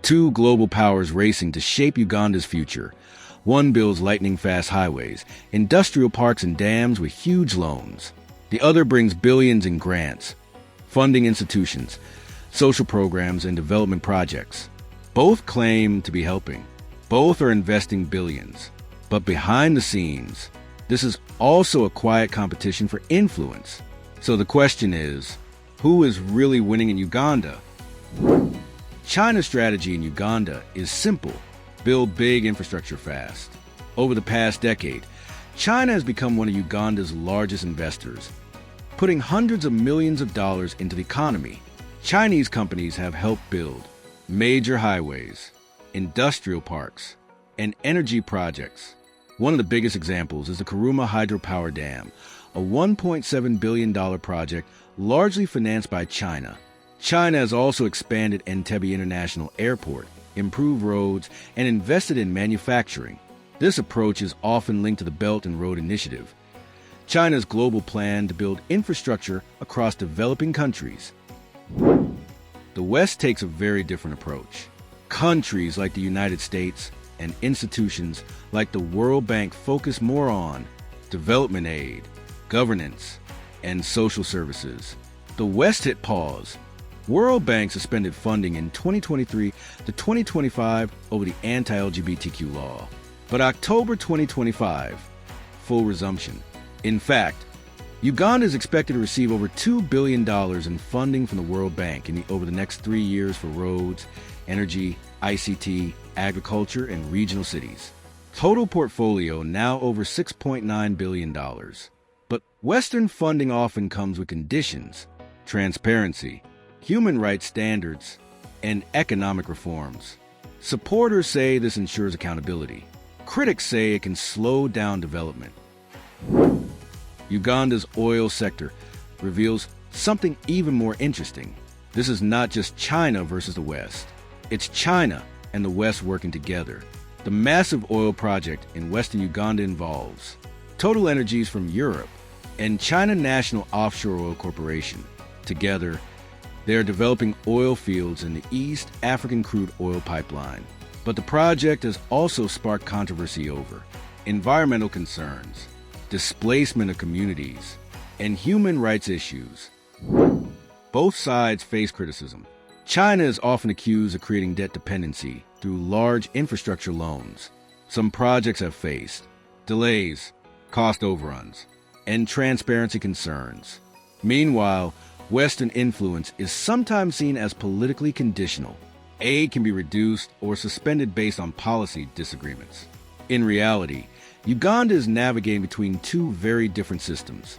Two global powers racing to shape Uganda's future. One builds lightning-fast highways, industrial parks and dams with huge loans. The other brings billions in grants, funding institutions, social programs, and development projects. Both claim to be helping. Both are investing billions. But behind the scenes, this is also a quiet competition for influence. So the question is, who is really winning in Uganda? China's strategy in Uganda is simple: build big infrastructure fast. Over the past decade, China has become one of Uganda's largest investors, putting hundreds of millions of dollars into the economy. Chinese companies have helped build major highways, industrial parks, and energy projects. One of the biggest examples is the Karuma Hydropower Dam, a $1.7 billion project largely financed by China. China has also expanded Entebbe International Airport, improved roads, and invested in manufacturing. This approach is often linked to the Belt and Road Initiative, China's global plan to build infrastructure across developing countries. The West takes a very different approach. Countries like the United States and institutions like the World Bank focus more on development aid, governance, and social services. The West hit pause. World Bank suspended funding in 2023 to 2025 over the anti-LGBTQ law. But October 2025, full resumption. In fact, Uganda is expected to receive over $2 billion in funding from the World Bank over the next 3 years for roads, energy, ICT, agriculture, and regional cities. Total portfolio now over $6.9 billion. But Western funding often comes with conditions: transparency, human rights standards, and economic reforms. Supporters say this ensures accountability. Critics say it can slow down development. Uganda's oil sector reveals something even more interesting. This is not just China versus the West. It's China and the West working together. The massive oil project in western Uganda involves Total Energies from Europe and China National Offshore Oil Corporation. Together, they are developing oil fields in the East African crude oil pipeline. But the project has also sparked controversy over environmental concerns, displacement of communities, and human rights issues. Both sides face criticism. China is often accused of creating debt dependency through large infrastructure loans. Some projects have faced delays, cost overruns, and transparency concerns. Meanwhile, Western influence is sometimes seen as politically conditional. Aid can be reduced or suspended based on policy disagreements. In reality, Uganda is navigating between two very different systems.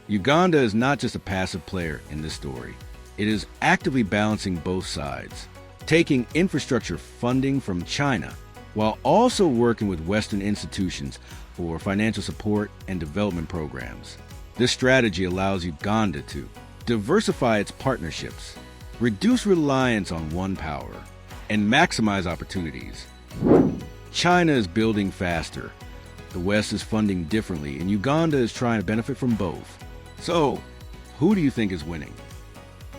Uganda is not just a passive player in this story. It is actively balancing both sides, taking infrastructure funding from China while also working with Western institutions for financial support and development programs. This strategy allows Uganda to diversify its partnerships, reduce reliance on one power, and maximize opportunities. China is building faster, the West is funding differently, and Uganda is trying to benefit from both. So, who do you think is winning?